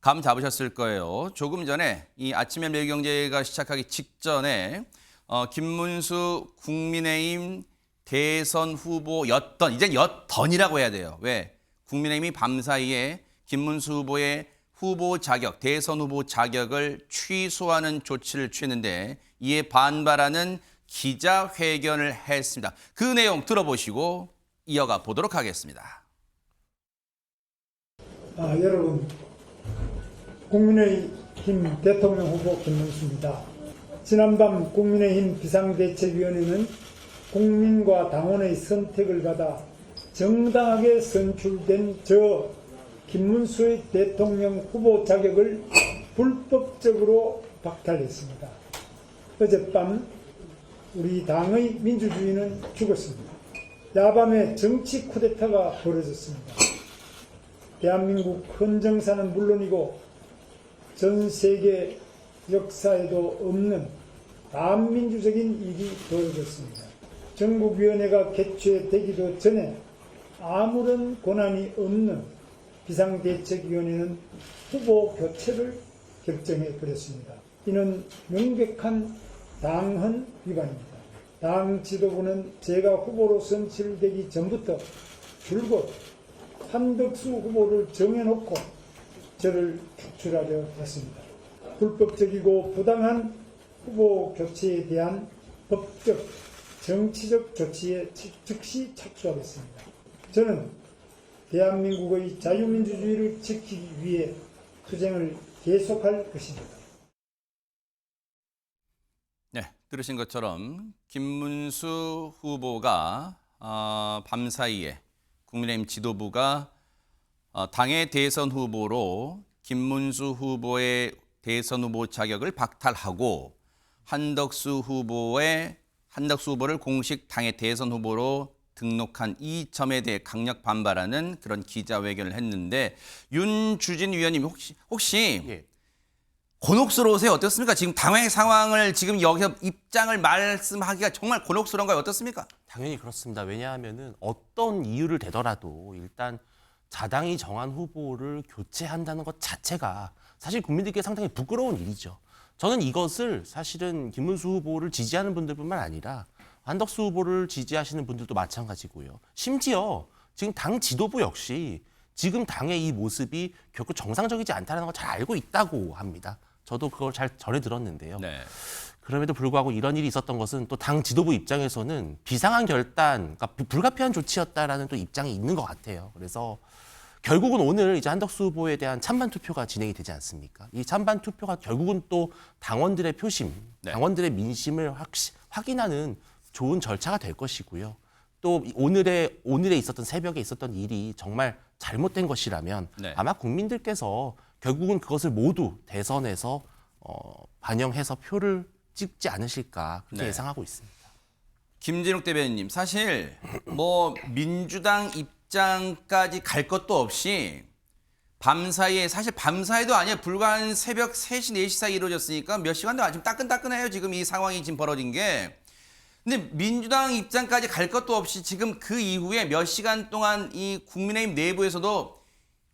감 잡으셨을 거예요. 조금 전에 이 아침에 매일경제가 시작하기 직전에 김문수 국민의힘 대선 후보였던, 이젠 였던이라고 해야 돼요. 왜? 국민의힘이 밤사이에 김문수 후보의 후보 자격, 대선 후보 자격을 취소하는 조치를 취했는데 이에 반발하는 기자회견을 했습니다. 그 내용 들어보시고 이어가 보도록 하겠습니다. 여러분, 국민의힘 대통령 후보 김문수입니다. 지난밤 국민의힘 비상대책위원회는 국민과 당원의 선택을 받아 정당하게 선출된 저 김문수의 대통령 후보 자격을 불법적으로 박탈했습니다. 어젯밤 우리 당의 민주주의는 죽었습니다. 야밤에 정치 쿠데타가 벌어졌습니다. 대한민국 헌정사는 물론이고 전 세계 역사에도 없는 반민주적인 일이 벌어졌습니다. 전국위원회가 개최되기도 전에 아무런 권한이 없는 비상대책위원회는 후보 교체를 결정해버렸습니다. 이는 명백한 당헌 위반입니다. 당 지도부는 제가 후보로 선출되기 전부터 줄곧 한덕수 후보를 정해놓고 저를 축출하려 했습니다. 불법적이고 부당한 후보 교체에 대한 법적, 정치적 조치에 즉시 착수하겠습니다. 저는 대한민국의 자유민주주의를 지키기 위해 투쟁을 계속할 것입니다. 네, 들으신 것처럼 김문수 후보가 밤사이에 국민의힘 지도부가 당의 대선 후보로 김문수 후보의 대선 후보 자격을 박탈하고 한덕수 후보를 공식 당의 대선 후보로 등록한 이 점에 대해 강력 반발하는 그런 기자회견을 했는데 윤주진 위원님 혹시 예. 곤혹스러우세요? 어떻습니까? 지금 당의 상황을 지금 여기서 입장을 말씀하기가 정말 곤혹스러운가요? 어떻습니까? 당연히 그렇습니다. 왜냐하면은 어떤 이유를 대더라도 일단 자당이 정한 후보를 교체한다는 것 자체가 사실 국민들께 상당히 부끄러운 일이죠. 저는 이것을 사실은 김문수 후보를 지지하는 분들뿐만 아니라 한덕수 후보를 지지하시는 분들도 마찬가지고요. 심지어 지금 당 지도부 역시 지금 당의 이 모습이 결코 정상적이지 않다는 걸 잘 알고 있다고 합니다. 저도 그걸 잘 전해 들었는데요. 네. 그럼에도 불구하고 이런 일이 있었던 것은 또 당 지도부 입장에서는 비상한 결단, 그러니까 불가피한 조치였다라는 또 입장이 있는 것 같아요. 그래서 결국은 오늘 이제 한덕수 후보에 대한 찬반 투표가 진행이 되지 않습니까? 이 찬반 투표가 결국은 또 당원들의 표심, 네. 당원들의 민심을 확인하는 좋은 절차가 될 것이고요. 또 오늘에 있었던 새벽에 있었던 일이 정말 잘못된 것이라면 네. 아마 국민들께서 결국은 그것을 모두 대선에서 반영해서 표를 찍지 않으실까 그렇게 네. 예상하고 있습니다. 김진욱 대변인님, 사실 뭐 민주당 입장까지 갈 것도 없이 밤사이에, 사실 밤사이도 아니에요. 불과 한 새벽 3시, 4시 사이 이루어졌으니까 몇 시간도 아직 따끈따끈해요. 지금 이 상황이 지금 벌어진 게. 근데 민주당 입장까지 갈 것도 없이 지금 그 이후에 몇 시간 동안 이 국민의힘 내부에서도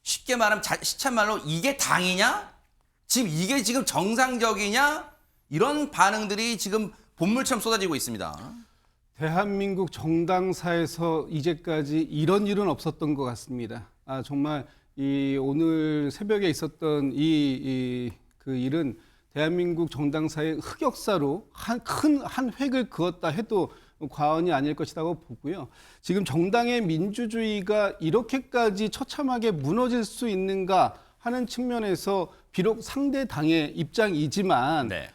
쉽게 말하면 시참말로 이게 당이냐? 지금 이게 지금 정상적이냐? 이런 반응들이 지금 본물처럼 쏟아지고 있습니다. 대한민국 정당사에서 이제까지 이런 일은 없었던 것 같습니다. 정말 오늘 새벽에 있었던 그 일은 대한민국 정당사의 흑역사로 한 획을 그었다 해도 과언이 아닐 것이라고 보고요. 지금 정당의 민주주의가 이렇게까지 처참하게 무너질 수 있는가 하는 측면에서 비록 상대 당의 입장이지만 네.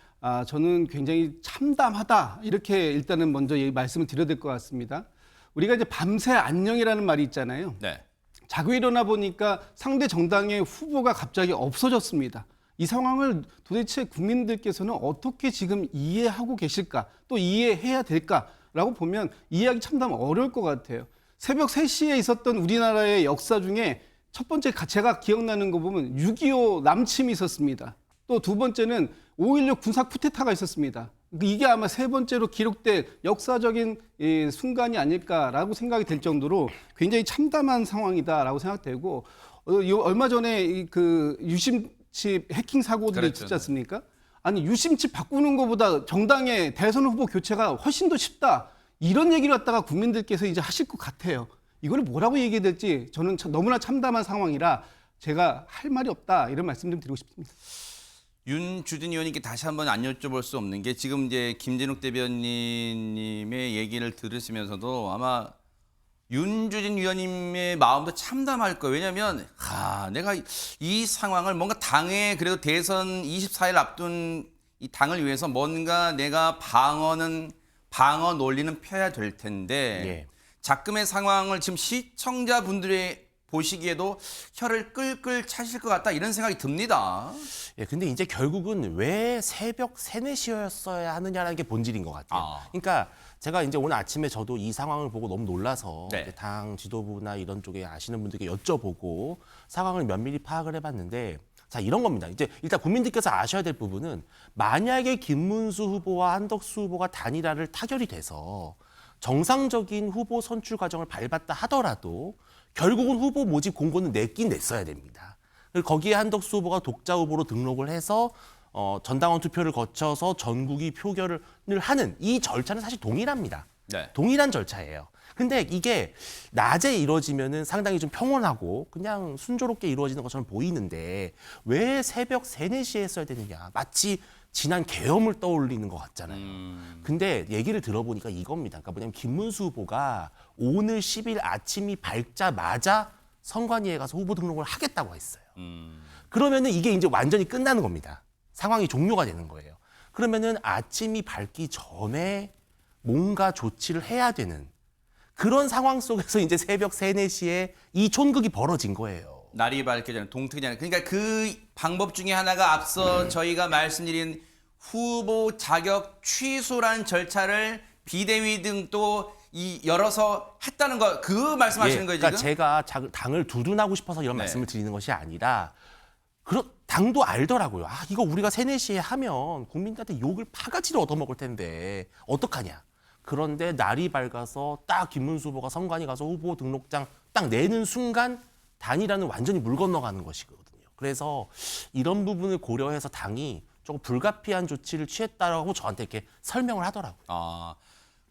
저는 굉장히 참담하다 이렇게 일단은 먼저 말씀을 드려야 될 것 같습니다. 우리가 이제 밤새 안녕이라는 말이 있잖아요. 네. 자고 일어나 보니까 상대 정당의 후보가 갑자기 없어졌습니다. 이 상황을 도대체 국민들께서는 어떻게 지금 이해하고 계실까? 또 이해해야 될까라고 보면 이해하기 참담 어려울 것 같아요. 새벽 3시에 있었던 우리나라의 역사 중에 첫 번째 제가 기억나는 거 보면 6.25 남침이 있었습니다. 또 두 번째는 5.16 군사 쿠데타가 있었습니다. 이게 아마 세 번째로 기록된 역사적인 순간이 아닐까라고 생각이 될 정도로 굉장히 참담한 상황이다라고 생각되고 얼마 전에 그 유심 칩 해킹 사고들이 그랬죠. 있지 않습니까? 아니 유심칩 바꾸는 것보다 정당의 대선 후보 교체가 훨씬 더 쉽다. 이런 얘기를 갖다가 국민들께서 이제 하실 것 같아요. 이걸 뭐라고 얘기해야 될지 저는 너무나 참담한 상황이라 제가 할 말이 없다. 이런 말씀 좀 드리고 싶습니다. 윤주진 의원님께 다시 한번 안 여쭤볼 수 없는 게 지금 이제 김진욱 대변인님의 얘기를 들으시면서도 아마 윤주진 위원님의 마음도 참담할 거예요. 왜냐하면 내가 이 상황을 뭔가 당에 그래도 대선 24일 앞둔 이 당을 위해서 뭔가 내가 방어 논리는 펴야 될 텐데 예. 작금의 상황을 지금 시청자분들의 보시기에도 혀를 끌끌 차실 것 같다 이런 생각이 듭니다. 예, 근데 이제 결국은 왜 새벽 3, 4시였어야 하느냐라는 게 본질인 것 같아요. 그러니까 제가 이제 오늘 아침에 저도 이 상황을 보고 너무 놀라서 네. 이제 당 지도부나 이런 쪽에 아시는 분들께 여쭤보고 상황을 면밀히 파악을 해봤는데 자, 이런 겁니다. 이제 일단 국민들께서 아셔야 될 부분은 만약에 김문수 후보와 한덕수 후보가 단일화를 타결이 돼서 정상적인 후보 선출 과정을 밟았다 하더라도 결국은 후보 모집 공고는 냈긴 냈어야 됩니다. 그리고 거기에 한덕수 후보가 독자 후보로 등록을 해서 전당원 투표를 거쳐서 전국이 표결을 하는 이 절차는 사실 동일합니다. 네. 동일한 절차예요. 근데 이게 낮에 이루어지면은 상당히 좀 평온하고 그냥 순조롭게 이루어지는 것처럼 보이는데 왜 새벽 3, 4시에 했어야 되느냐. 마치 지난 계엄을 떠올리는 것 같잖아요. 근데 얘기를 들어보니까 이겁니다. 그러니까 뭐냐면 김문수 후보가 오늘 10일 아침이 밝자마자 선관위에 가서 후보 등록을 하겠다고 했어요. 그러면은 이게 이제 완전히 끝나는 겁니다. 상황이 종료가 되는 거예요. 그러면은 아침이 밝기 전에 뭔가 조치를 해야 되는 그런 상황 속에서 이제 새벽 3, 4시에 이 촌극이 벌어진 거예요. 날이 밝기 전에 동트기 전에 그러니까 그 방법 중에 하나가 앞서 저희가 말씀드린 후보 자격 취소라는 절차를 비대위 등 또 열어서 했다는 거 그 말씀하시는 거예요 그러니까 지금? 제가 당을 두둔하고 싶어서 이런 네. 말씀을 드리는 것이 아니라 당도 알더라고요. 이거 우리가 3, 4시에 하면 국민들한테 욕을 파가지로 얻어먹을 텐데 어떡하냐. 그런데 날이 밝아서 딱 김문수 후보가 선관위 가서 후보 등록장 딱 내는 순간 단일화는 완전히 물 건너가는 것이거든요. 그래서 이런 부분을 고려해서 당이 조금 불가피한 조치를 취했다라고 저한테 이렇게 설명을 하더라고요.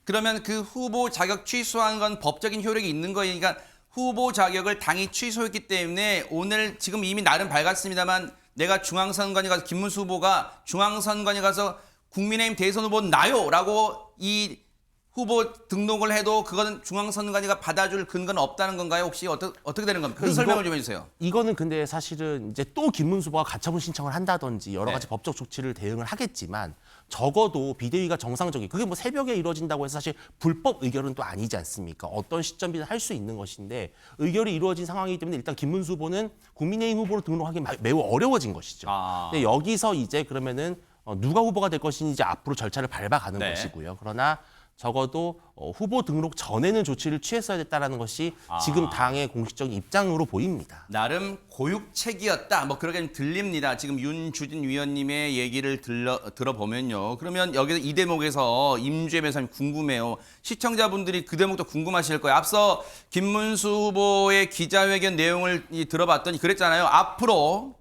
그러면 그 후보 자격 취소한 건 법적인 효력이 있는 거예요. 그러니까 후보 자격을 당이 취소했기 때문에 오늘 지금 이미 날은 밝았습니다만 내가 중앙선관위 가서 김문수 후보가 중앙선관위 가서 국민의힘 대선 후보 나요라고 이 후보 등록을 해도 그거는 중앙선관위가 받아줄 근거는 없다는 건가요? 혹시 어떻게 되는 겁니까? 그 설명을 좀 해주세요. 이거는 근데 사실은 이제 또 김문수 후보가 가처분 신청을 한다든지 여러 가지 네. 법적 조치를 대응을 하겠지만 적어도 비대위가 정상적인 그게 뭐 새벽에 이루어진다고 해서 사실 불법 의결은 또 아니지 않습니까? 어떤 시점이든 할 수 있는 것인데 의결이 이루어진 상황이기 때문에 일단 김문수 후보는 국민의힘 후보로 등록하기 매우 어려워진 것이죠. 근데 여기서 이제 그러면은 누가 후보가 될 것인지 이제 앞으로 절차를 밟아가는 네. 것이고요. 그러나 적어도 후보 등록 전에는 조치를 취했어야 됐다라는 것이 지금 당의 공식적인 입장으로 보입니다. 나름 고육책이었다. 뭐 그렇게 좀 들립니다. 지금 윤주진 위원님의 얘기를 들어보면요. 그러면 여기서 이 대목에서 임주혜 변호사님 궁금해요. 시청자분들이 그 대목도 궁금하실 거예요. 앞서 김문수 후보의 기자회견 내용을 들어봤더니 그랬잖아요. 앞으로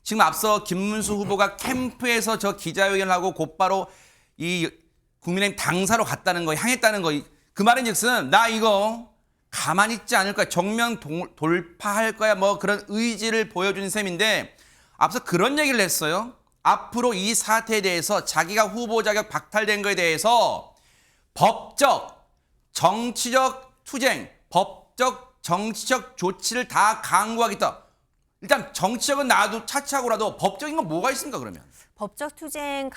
지금 앞서 김문수 후보가 캠프에서 저 기자회견을 하고 곧바로 이 국민의힘 당사로 갔다는 거, 향했다는 거. 그 말인즉슨 나 이거 가만히 있지 않을 거야. 정면 돌파할 거야. 뭐 그런 의지를 보여준 셈인데 앞서 그런 얘기를 했어요. 앞으로 이 사태에 대해서 자기가 후보 자격 박탈된 거에 대해서 법적, 정치적 투쟁, 법적, 정치적 조치를 다 강구하겠다. 일단 정치적은 놔도 차치하고라도 법적인 건 뭐가 있습니까 그러면? 법적 투쟁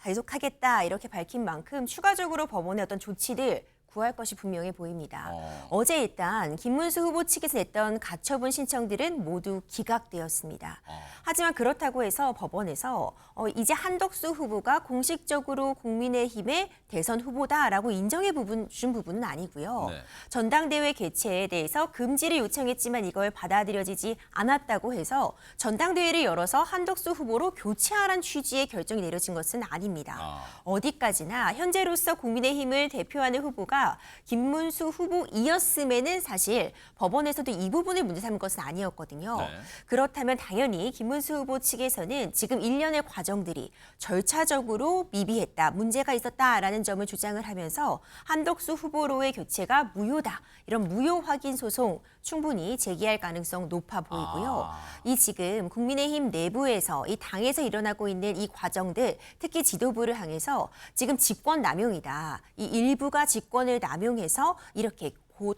계속하겠다 이렇게 밝힌 만큼 추가적으로 법원의 어떤 조치를 구할 것이 분명해 보입니다. 어제 일단 김문수 후보 측에서 냈던 가처분 신청들은 모두 기각되었습니다. 하지만 그렇다고 해서 법원에서 이제 한덕수 후보가 공식적으로 국민의힘의 대선 후보다라고 인정해 준 부분은 아니고요. 네. 전당대회 개최에 대해서 금지를 요청했지만 이걸 받아들여지지 않았다고 해서 전당대회를 열어서 한덕수 후보로 교체하라는 취지의 결정이 내려진 것은 아닙니다. 어디까지나 현재로서 국민의힘을 대표하는 후보가 후보가 김문수 후보이었음에는 사실 법원에서도 이 부분을 문제 삼은 것은 아니었거든요. 네. 그렇다면 당연히 김문수 후보 측에서는 지금 일련의 과정들이 절차적으로 미비했다, 문제가 있었다라는 점을 주장을 하면서 한덕수 후보로의 교체가 무효다. 이런 무효 확인 소송 충분히 제기할 가능성 높아 보이고요. 이 지금 국민의힘 내부에서 이 당에서 일어나고 있는 이 과정들, 특히 지도부를 향해서 지금 직권 남용이다. 이 일부가 직권을 남용해서 이렇게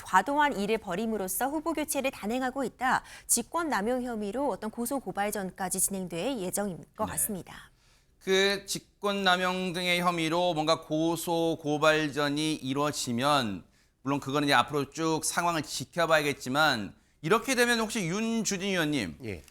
과도한 일을 벌임으로써 후보 교체를 단행하고 있다. 직권 남용 혐의로 어떤 고소 고발전까지 진행될 예정인 것 같습니다. 그 직권남용 등의 혐의로 뭔가 고소 고발전이 이루어지면 물론 그거는 이제 앞으로 쭉 상황을 지켜봐야겠지만 이렇게 되면 혹시 윤주진 의원님 예.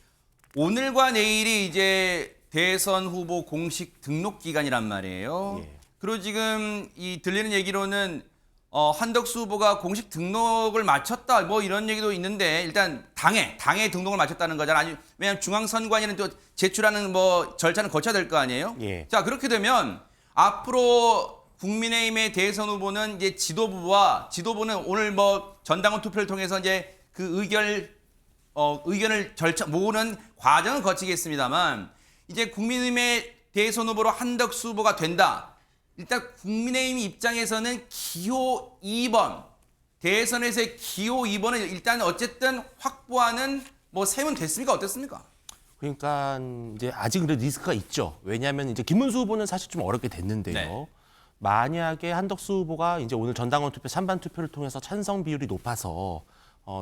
오늘과 내일이 이제 대선 후보 공식 등록 기간이란 말이에요. 예. 그리고 지금 이 들리는 얘기로는 한덕수 후보가 공식 등록을 마쳤다 뭐 이런 얘기도 있는데 일단 당에 등록을 마쳤다는 거잖아. 아니 왜냐면 중앙선관위는 또 제출하는 뭐 절차는 거쳐야 될 거 아니에요. 예. 자 그렇게 되면 앞으로 국민의힘의 대선 후보는 이제 지도부는 오늘 뭐 전당원 투표를 통해서 이제 그 의견을 모으는 과정을 거치겠습니다만 이제 국민의힘의 대선 후보로 한덕수 후보가 된다. 일단 국민의힘 입장에서는 기호 2번 대선에서의 기호 2번은 일단 어쨌든 확보하는 뭐 셈은 됐습니까? 어땠습니까? 그러니까 이제 아직 그래도 리스크가 있죠. 왜냐하면 이제 김문수 후보는 사실 좀 어렵게 됐는데요. 네. 만약에 한덕수 후보가 이제 오늘 전당원 투표, 찬반 투표를 통해서 찬성 비율이 높아서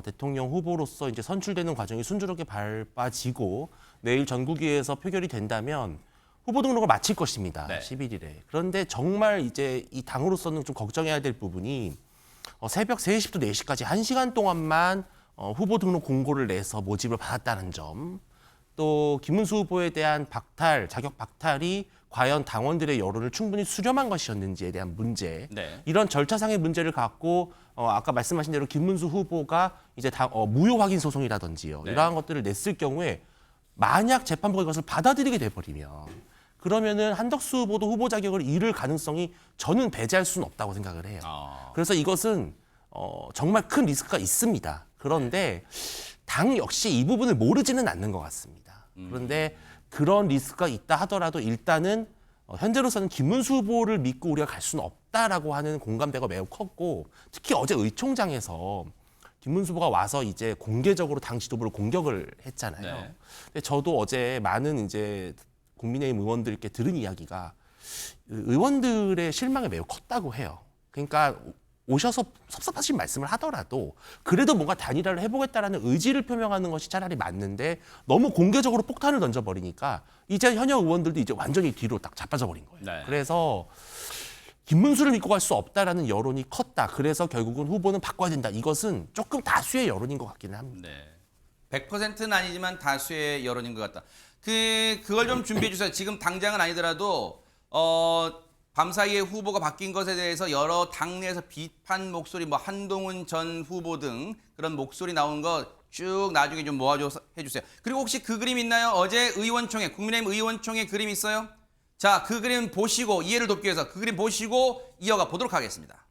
대통령 후보로서 이제 선출되는 과정이 순조롭게 밟아지고 내일 전국위에서 표결이 된다면 후보 등록을 마칠 것입니다. 네. 11일에. 그런데 정말 이제 이 당으로서는 좀 걱정해야 될 부분이 새벽 3시부터 4시까지 1시간 동안만 후보 등록 공고를 내서 모집을 받았다는 점. 또 김문수 후보에 대한 자격 박탈이 과연 당원들의 여론을 충분히 수렴한 것이었는지에 대한 문제. 네. 이런 절차상의 문제를 갖고 아까 말씀하신 대로 김문수 후보가 이제 무효 확인 소송이라든지요. 네. 이러한 것들을 냈을 경우에 만약 재판부가 이것을 받아들이게 돼버리면 그러면은 한덕수 후보도 후보 자격을 잃을 가능성이 저는 배제할 수는 없다고 생각을 해요. 그래서 이것은 정말 큰 리스크가 있습니다. 그런데 당 역시 이 부분을 모르지는 않는 것 같습니다. 그런데 그런 리스크가 있다 하더라도 일단은 현재로서는 김문수 후보를 믿고 우리가 갈 수는 없다라고 하는 공감대가 매우 컸고 특히 어제 의총장에서 김문수 후보가 와서 이제 공개적으로 당 지도부를 공격을 했잖아요. 네. 근데 저도 어제 많은 이제 국민의힘 의원들께 들은 이야기가 의원들의 실망이 매우 컸다고 해요. 그러니까 오셔서 섭섭하신 말씀을 하더라도 그래도 뭔가 단일화를 해보겠다라는 의지를 표명하는 것이 차라리 맞는데 너무 공개적으로 폭탄을 던져버리니까 이제 현역 의원들도 이제 완전히 뒤로 딱 자빠져 버린 거예요. 네. 그래서 김문수를 믿고 갈 수 없다라는 여론이 컸다. 그래서 결국은 후보는 바꿔야 된다. 이것은 조금 다수의 여론인 것 같기는 합니다. 네. 100%는 아니지만 다수의 여론인 것 같다. 그걸 좀 준비해 주세요. 지금 당장은 아니더라도 밤사이에 후보가 바뀐 것에 대해서 여러 당내에서 비판 목소리, 뭐 한동훈 전 후보 등 그런 목소리 나온 거 쭉 나중에 좀 모아줘서 해주세요. 그리고 혹시 그 그림 있나요? 어제 의원총회, 국민의힘 의원총회 그림 있어요? 자, 그 그림 보시고 이해를 돕기 위해서 그 그림 보시고 이어가 보도록 하겠습니다.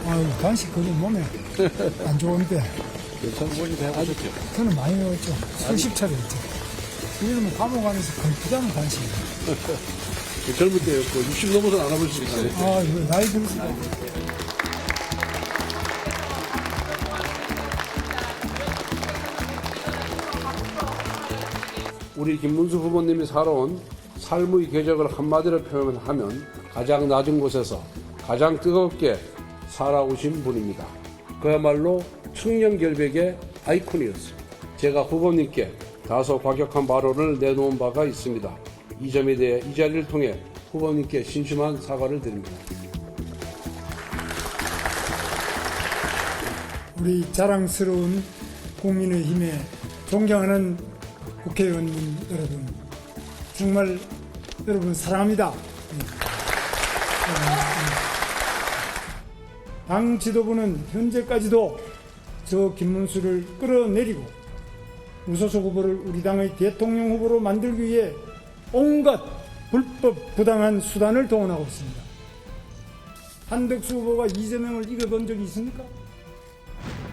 아유, 간식 그림 몸에 안 좋은데. 저는 많이 먹었죠. 수십 차례 했죠. 이러면 감옥 안에서 걸프자는 간식이에요. 젊을 때였고 60 넘어서는 안 와볼 수 있어요. 아, 이거 나이 들었어요. 우리 김문수 후보님이 살아온 삶의 궤적을 한마디로 표현하면 가장 낮은 곳에서 가장 뜨겁게 살아오신 분입니다. 그야말로 청년결백의 아이콘이었습니다. 제가 후보님께 다소 과격한 발언을 내놓은 바가 있습니다. 이 점에 대해 이 자리를 통해 후보님께 신심한 사과를 드립니다. 우리 자랑스러운 국민의힘에 존경하는 국회의원님 여러분, 정말 여러분 사랑합니다. 당 지도부는 현재까지도 저 김문수를 끌어내리고 무소속 후보를 우리 당의 대통령 후보로 만들기 위해 온갖 불법 부당한 수단을 동원하고 있습니다. 한덕수 후보가 이재명을 이겨본 적이 있습니까?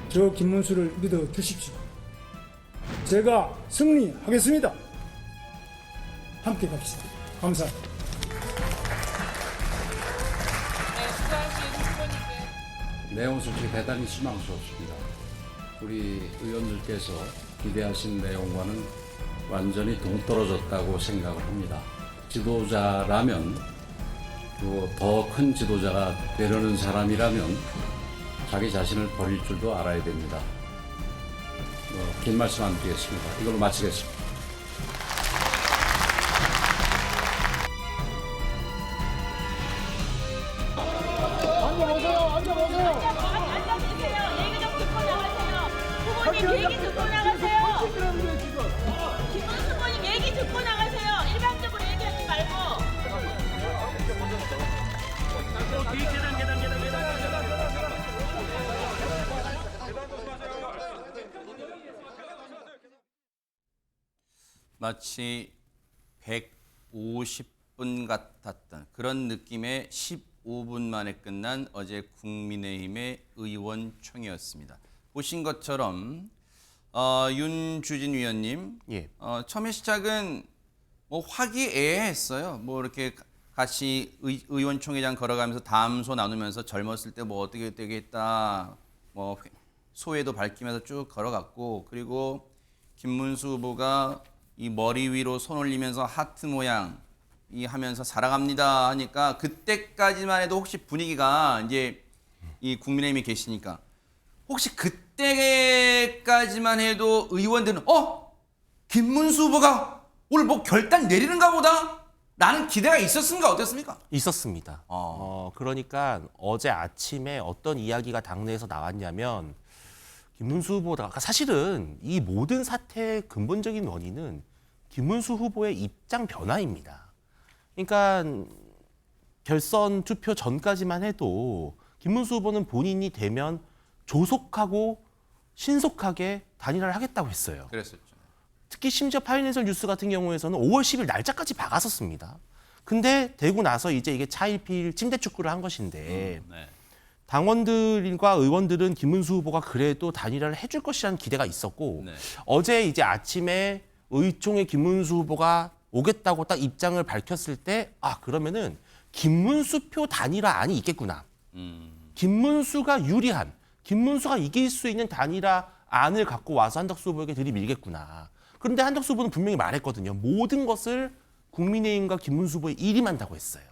저 김문수를 믿어 주십시오. 제가 승리하겠습니다. 함께 갑시다. 감사합니다. 내용 솔직히 대단히 실망스럽습니다. 우리 의원들께서 기대하신 내용과는 완전히 동떨어졌다고 생각을 합니다. 지도자라면, 그리고 더 큰 지도자가 되려는 사람이라면 자기 자신을 버릴 줄도 알아야 됩니다. 긴 말씀 안 드리겠습니다. 이걸로 마치겠습니다. 얘기 좀 듣고 나가세요. 후보님 얘기 듣고 나가세요. 김문수 후보님 얘기 듣고 나가세요. 일방적으로 얘기하지 말고. 마치 150분 같았던 그런 느낌의 15분 만에 끝난 어제 국민의힘의 의원총회였습니다. 보신 것처럼 윤주진 위원님, 예. 처음에 시작은 뭐 화기애애했어요. 뭐 이렇게 같이 의원총회장 걸어가면서 담소 나누면서 젊었을 때 뭐 어떻게 되겠다, 뭐 소회도 밝히면서 쭉 걸어갔고, 그리고 김문수 후보가 이 머리 위로 손 올리면서 하트 모양 이 하면서 사랑합니다 하니까 그때까지만 해도 혹시 분위기가 이제 이 국민의힘이 계시니까 혹시 그때까지만 해도 의원들은 김문수 후보가 오늘 뭐 결단 내리는가 보다 라는 기대가 있었습니까? 어땠습니까? 있었습니다. 그러니까 어제 아침에 어떤 이야기가 당내에서 나왔냐면 김문수 후보가 사실은 이 모든 사태의 근본적인 원인은 김문수 후보의 입장 변화입니다. 그러니까 결선 투표 전까지만 해도 김문수 후보는 본인이 되면 조속하고 신속하게 단일화를 하겠다고 했어요. 그랬었죠. 특히 심지어 파이낸셜 뉴스 같은 경우에서는 5월 10일 날짜까지 박았었습니다. 근데 되고 나서 이제 이게 차일피일 침대 축구를 한 것인데 네. 당원들과 의원들은 김문수 후보가 그래도 단일화를 해줄 것이라는 기대가 있었고 네. 어제 이제 아침에 의총에 김문수 후보가 오겠다고 딱 입장을 밝혔을 때 그러면은 김문수표 단일화안이 있겠구나. 김문수가 유리한, 김문수가 이길 수 있는 단일화안을 갖고 와서 한덕수 후보에게 들이밀겠구나. 그런데 한덕수 후보는 분명히 말했거든요. 모든 것을 국민의힘과 김문수 후보에 일임한다고 했어요.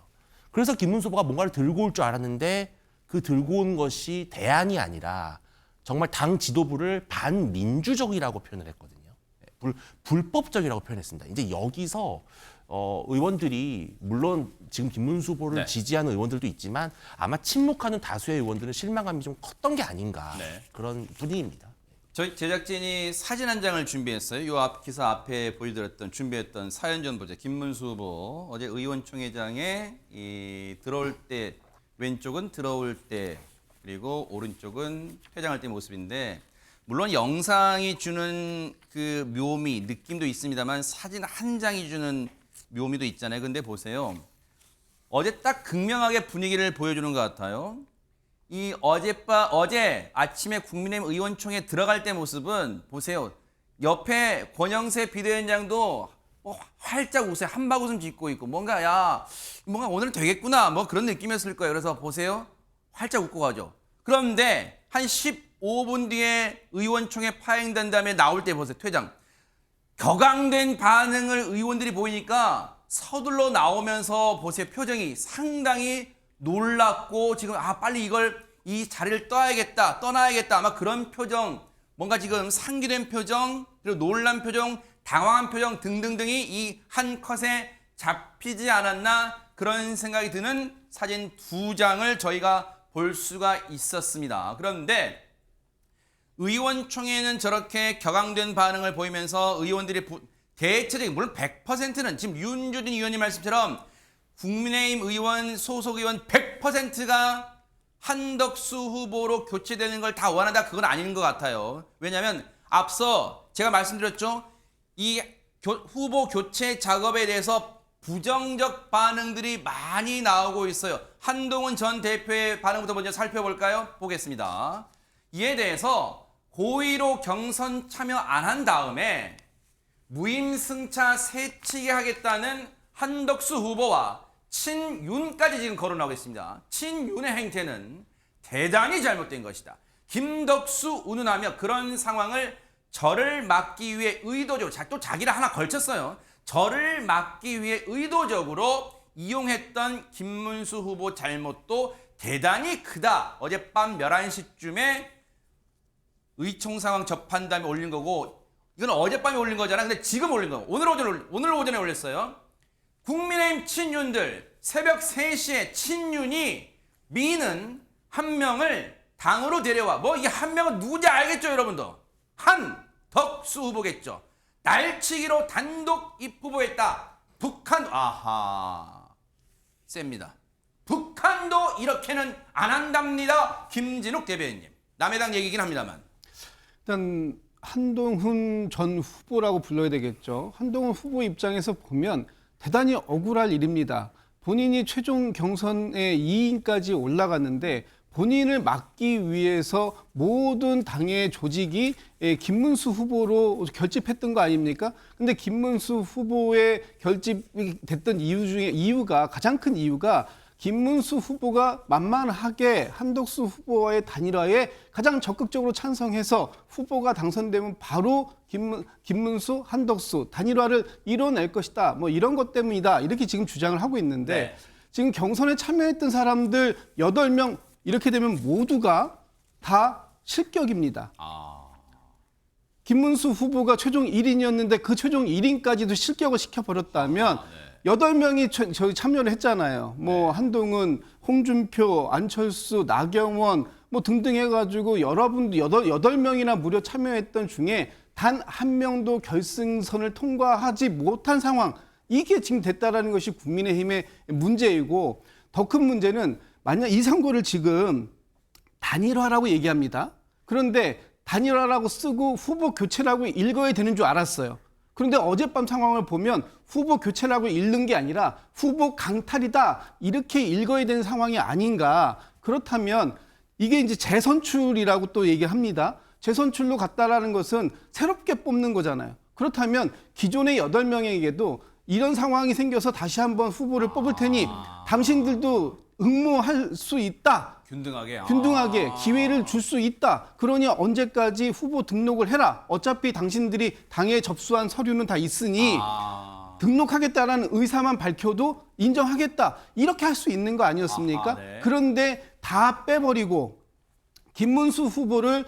그래서 김문수 후보가 뭔가를 들고 올 줄 알았는데 그 들고 온 것이 대안이 아니라 정말 당 지도부를 반민주적이라고 표현을 했거든요. 불법적이라고 표현했습니다. 이제 여기서 의원들이 물론 지금 김문수 후보를 네. 지지하는 의원들도 있지만 아마 침묵하는 다수의 의원들은 실망감이 좀 컸던 게 아닌가 네. 그런 분위기입니다. 저희 제작진이 사진 한 장을 준비했어요. 요 앞 기사 앞에 준비했던 사연 좀 보죠. 김문수 후보 어제 의원총회장에 들어올 때 왼쪽은 들어올 때 그리고 오른쪽은 퇴장할 때 모습인데 물론 영상이 주는 그 묘미 느낌도 있습니다만 사진 한 장이 주는 묘미도 있잖아요. 근데 보세요. 어제 딱 극명하게 분위기를 보여주는 것 같아요. 이 어제 아침에 국민의힘 의원총회 들어갈 때 모습은 보세요. 옆에 권영세 비대위원장도 활짝 웃어요. 한바구음 짓고 있고 뭔가 오늘 되겠구나 뭐 그런 느낌이었을 거예요. 그래서 보세요. 활짝 웃고 가죠. 그런데 한 15분 뒤에 의원총회 파행된 다음에 나올 때 보세요. 퇴장. 격앙된 반응을 의원들이 보이니까 서둘러 나오면서 보세요. 표정이 상당히 놀랍고 지금 빨리 이 자리를 떠나야겠다 아마 그런 표정, 뭔가 지금 상기된 표정, 그리고 놀란 표정, 당황한 표정 등등등이 이 한 컷에 잡히지 않았나 그런 생각이 드는 사진 2장을 저희가 볼 수가 있었습니다. 그런데 의원총회는 저렇게 격앙된 반응을 보이면서 의원들이 대체적인 물론 100%는 지금 윤주진 의원님 말씀처럼 국민의힘 의원 소속 의원 100%가 한덕수 후보로 교체되는 걸 다 원한다 그건 아닌 것 같아요. 왜냐하면 앞서 제가 말씀드렸죠. 이 후보 교체 작업에 대해서 부정적 반응들이 많이 나오고 있어요. 한동훈 전 대표의 반응부터 먼저 살펴볼까요? 보겠습니다. 이에 대해서 고의로 경선 참여 안 한 다음에 무임승차 새치기 하겠다는 한덕수 후보와 친윤까지 지금 거론하고 있습니다. 친윤의 행태는 대단히 잘못된 것이다. 김덕수 운운하며 그런 상황을 저를 막기 위해 의도적으로, 또 자기를 하나 걸쳤어요. 저를 막기 위해 의도적으로 이용했던 김문수 후보 잘못도 대단히 크다. 어젯밤 11시쯤에 의총 상황 접한 다음에 올린 거고, 이건 어젯밤에 올린 거잖아. 근데 지금 올린 거. 오늘 오전에 올렸어요. 국민의힘 친윤들 새벽 3시에 친윤이 미는 한 명을 당으로 데려와. 뭐 이게 한 명은 누군지 알겠죠, 여러분도? 한덕수 후보겠죠. 날치기로 단독 입후보했다. 북한, 아하, 셉니다. 북한도 이렇게는 안 한답니다. 김진욱 대변인님. 남의 당 얘기긴 합니다만. 일단 한동훈 전 후보라고 불러야 되겠죠. 한동훈 후보 입장에서 보면 대단히 억울할 일입니다. 본인이 최종 경선에 2인까지 올라갔는데 본인을 막기 위해서 모든 당의 조직이 김문수 후보로 결집했던 거 아닙니까? 근데 김문수 후보의 결집이 됐던 이유가 가장 큰 이유가 김문수 후보가 만만하게 한덕수 후보와의 단일화에 가장 적극적으로 찬성해서 후보가 당선되면 바로 김문수, 한덕수 단일화를 이뤄낼 것이다. 뭐 이런 것 때문이다. 이렇게 지금 주장을 하고 있는데 네. 지금 경선에 참여했던 사람들 8명 이렇게 되면 모두가 다 실격입니다. 김문수 후보가 최종 1인이었는데 그 최종 1인까지도 실격을 시켜버렸다면 8명이 저희 참여를 했잖아요. 뭐 한동훈, 홍준표, 안철수, 나경원 뭐 등등 해가지고 여러분들 8명이나 무려 참여했던 중에 단 한 명도 결승선을 통과하지 못한 상황. 이게 지금 됐다라는 것이 국민의힘의 문제이고 더 큰 문제는 만약 이 선거를 지금 단일화라고 얘기합니다. 그런데 단일화라고 쓰고 후보 교체라고 읽어야 되는 줄 알았어요. 그런데 어젯밤 상황을 보면 후보 교체라고 읽는 게 아니라 후보 강탈이다. 이렇게 읽어야 되는 상황이 아닌가. 그렇다면 이게 이제 재선출이라고 또 얘기합니다. 재선출로 갔다라는 것은 새롭게 뽑는 거잖아요. 그렇다면 기존의 8명에게도 이런 상황이 생겨서 다시 한번 후보를 뽑을 테니 당신들도 응모할 수 있다. 균등하게 기회를 줄 수 있다. 그러니 언제까지 후보 등록을 해라. 어차피 당신들이 당에 접수한 서류는 다 있으니 등록하겠다라는 의사만 밝혀도 인정하겠다. 이렇게 할 수 있는 거 아니었습니까? 네. 그런데 다 빼버리고 김문수 후보를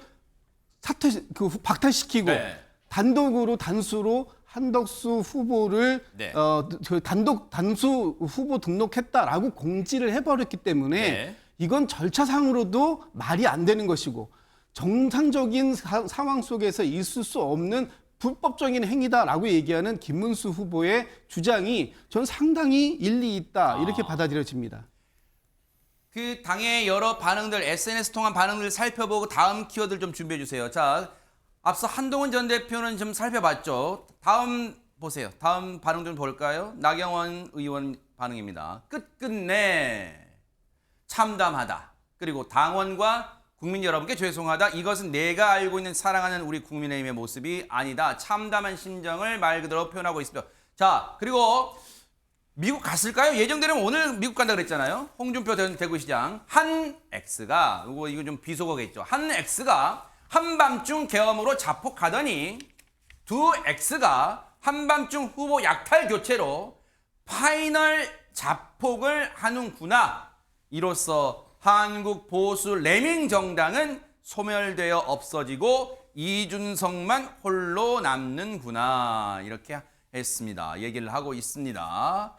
박탈시키고 네. 단독으로 단수로 한덕수 후보를 네. 단수 후보 등록했다라고 공지를 해버렸기 때문에 네. 이건 절차상으로도 말이 안 되는 것이고 정상적인 상황 속에서 있을 수 없는 불법적인 행위다라고 얘기하는 김문수 후보의 주장이 전 상당히 일리 있다 이렇게 받아들여집니다. 그 당의 여러 반응들, SNS 통한 반응들 살펴보고 다음 키워드를 좀 준비해 주세요. 자, 앞서 한동훈 전 대표는 좀 살펴봤죠. 다음 보세요. 다음 반응 좀 볼까요? 나경원 의원 반응입니다. 끝끝내 참담하다. 그리고 당원과 국민 여러분께 죄송하다. 이것은 내가 알고 있는 사랑하는 우리 국민의힘의 모습이 아니다. 참담한 심정을 말 그대로 표현하고 있습니다. 자, 그리고 미국 갔을까요? 예정대로는 오늘 미국 간다 그랬잖아요. 홍준표 대구시장 한 X가 이거 좀 비속어겠죠. 한 X가 한밤중 계엄으로 자폭하더니 두 X가 한밤중 후보 약탈 교체로 파이널 자폭을 하는구나. 이로써 한국 보수 레밍 정당은 소멸되어 없어지고 이준석만 홀로 남는구나. 이렇게 했습니다. 얘기를 하고 있습니다.